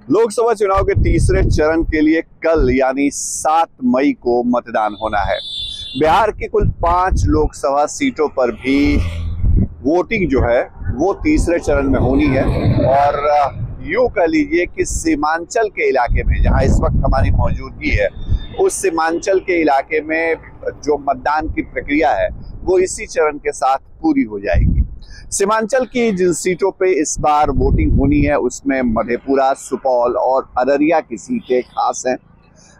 लोकसभा चुनाव के तीसरे चरण के लिए कल यानी 7 मई को मतदान होना है। बिहार की कुल 5 लोकसभा सीटों पर भी वोटिंग जो है वो तीसरे चरण में होनी है। और यूं कह लीजिए कि सीमांचल के इलाके में जहां इस वक्त हमारी मौजूदगी है, उस सीमांचल के इलाके में जो मतदान की प्रक्रिया है वो इसी चरण के साथ पूरी हो जाएगी। सीमांचल की जिन सीटों पे इस बार वोटिंग होनी है उसमें मधेपुरा, सुपौल और अररिया की सीटें खास हैं।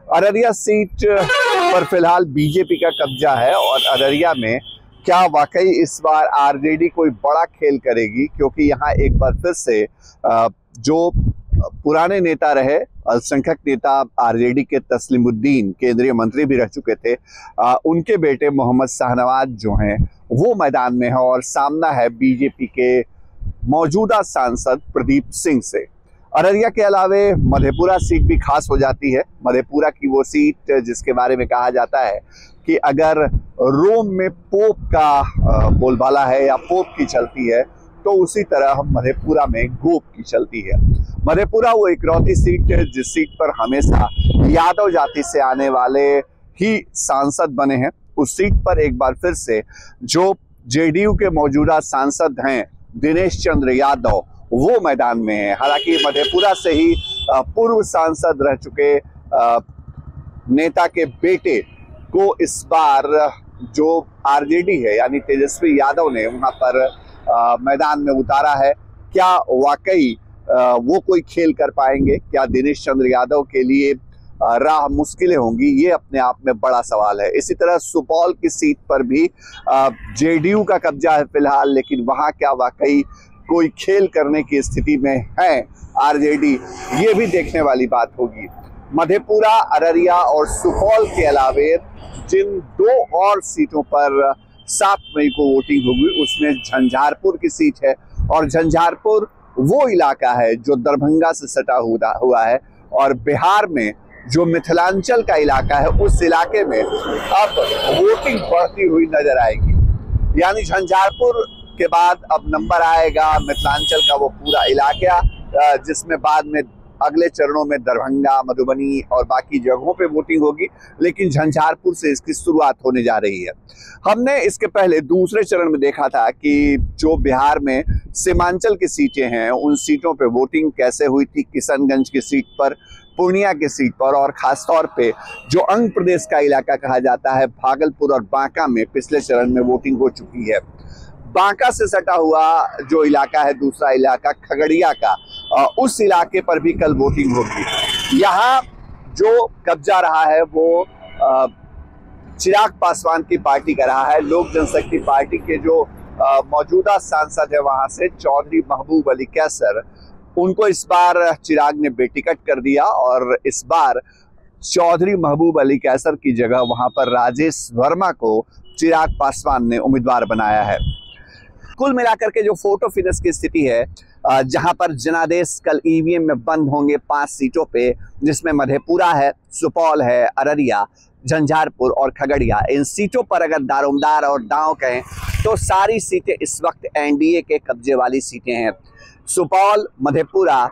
अररिया सीट पर फिलहाल बीजेपी का कब्जा है और अररिया में क्या वाकई इस बार आरजेडी कोई बड़ा खेल करेगी, क्योंकि यहाँ एक बार फिर से जो पुराने नेता रहे, अल्पसंख्यक नेता आरजेडी के तस्लीमुद्दीन केंद्रीय मंत्री भी रह चुके थे, उनके बेटे मोहम्मद शाहनवाज जो हैं वो मैदान में है और सामना है बीजेपी के मौजूदा सांसद प्रदीप सिंह से। अररिया के अलावे मधेपुरा सीट भी खास हो जाती है। मधेपुरा की वो सीट जिसके बारे में कहा जाता है कि अगर रोम में पोप का बोलबाला है या पोप की चलती है तो उसी तरह मधेपुरा में गोप की चलती है। मधेपुरा वो इकलौती सीट है जिस सीट पर हमेशा यादव जाति से आने वाले ही सांसद बने हैं। उस सीट पर एक बार फिर से जो जेडीयू के मौजूदा सांसद हैं दिनेश चंद्र यादव वो मैदान में है। हालांकि मधेपुरा से ही पूर्व सांसद रह चुके नेता के बेटे को इस बार जो आरजेडी है यानी तेजस्वी यादव ने वहां पर मैदान में उतारा है। क्या वाकई वो कोई खेल कर पाएंगे? क्या दिनेश चंद्र यादव के लिए राह मुश्किलें होंगी? ये अपने आप में बड़ा सवाल है। इसी तरह सुपौल की सीट पर भी जेडीयू का कब्जा है फिलहाल, लेकिन वहां क्या वाकई कोई खेल करने की स्थिति में है आरजेडी, ये भी देखने वाली बात होगी। मधेपुरा, अररिया और सुपौल के अलावे जिन 2 और सीटों पर 7 मई को वोटिंग होगी उसमें झंझारपुर की सीट है। और झंझारपुर वो इलाका है जो दरभंगा से सटा हुआ है और बिहार में जो मिथिलांचल का इलाका है उस इलाके में अब वोटिंग बढ़ती हुई नजर आएगी। यानी झंझारपुर के बाद अब नंबर आएगा मिथिलांचल का वो पूरा इलाका, जिसमें बाद में अगले चरणों में दरभंगा, मधुबनी और बाकी जगहों पे वोटिंग होगी, लेकिन झंझारपुर से इसकी शुरुआत होने जा रही है। हमने इसके पहले दूसरे चरण में देखा था कि जो बिहार में सीमांचल की सीटें हैं उन सीटों पे वोटिंग कैसे हुई थी। किशनगंज की सीट पर, पूर्णिया की सीट पर और खासतौर पे जो अंग प्रदेश का इलाका कहा जाता है भागलपुर और बांका में पिछले चरण में वोटिंग हो चुकी है। बांका से सटा हुआ जो इलाका है दूसरा इलाका खगड़िया का, उस इलाके पर भी कल वोटिंग होगी। यहाँ जो कब्जा रहा है वो चिराग पासवान की पार्टी का रहा है। लोक जनशक्ति पार्टी के जो मौजूदा सांसद है वहां से चौधरी महबूब अली कैसर, उनको इस बार चिराग ने बेटिकट कर दिया और इस बार चौधरी महबूब अली कैसर की जगह वहां पर राजेश वर्मा को चिराग पासवान ने उम्मीदवार बनाया है। कुल मिलाकर के जो फोटो फिनिश की स्थिति है, जहां पर जनादेश कल ईवीएम में बंद होंगे 5 सीटों पे, जिसमें मधेपुरा है, सुपौल है, अररिया, झंझारपुर और खगड़िया। इन सीटों पर अगर दारोमदार और दांव कहें तो सारी सीटें इस वक्त एनडीए के कब्जे वाली सीटें हैं। सुपौल, मधेपुरा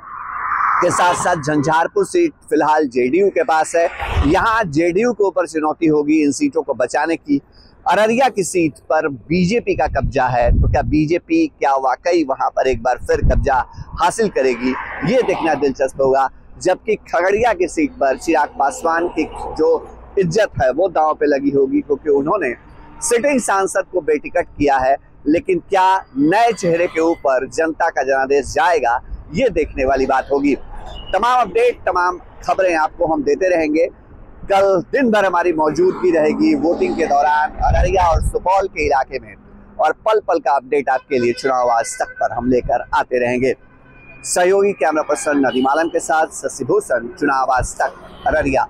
के साथ साथ झंझारपुर सीट फिलहाल जेडीयू के पास है। यहाँ जेडीयू के ऊपर चुनौती होगी इन सीटों को बचाने की। अररिया की सीट पर बीजेपी का कब्जा है, तो क्या बीजेपी क्या वाकई वहां पर एक बार फिर कब्जा हासिल करेगी, ये देखना दिलचस्प होगा। जबकि खगड़िया की सीट पर चिराग पासवान की जो इज्जत है वो दांव पे लगी होगी, क्योंकि उन्होंने सिटिंग सांसद को बेटिकट किया है। लेकिन क्या नए चेहरे के ऊपर जनता का जनादेश जाएगा, ये देखने वाली बात होगी। तमाम अपडेट, तमाम खबरें आपको हम देते रहेंगे। कल दिन भर हमारी मौजूदगी रहेगी वोटिंग के दौरान अररिया और सुपौल के इलाके में, और पल पल का अपडेट आपके लिए चुनाव आज तक पर हम लेकर आते रहेंगे। सहयोगी कैमरा पर्सन नदीम आलम के साथ शशि भूषण, चुनाव आज तक, अररिया।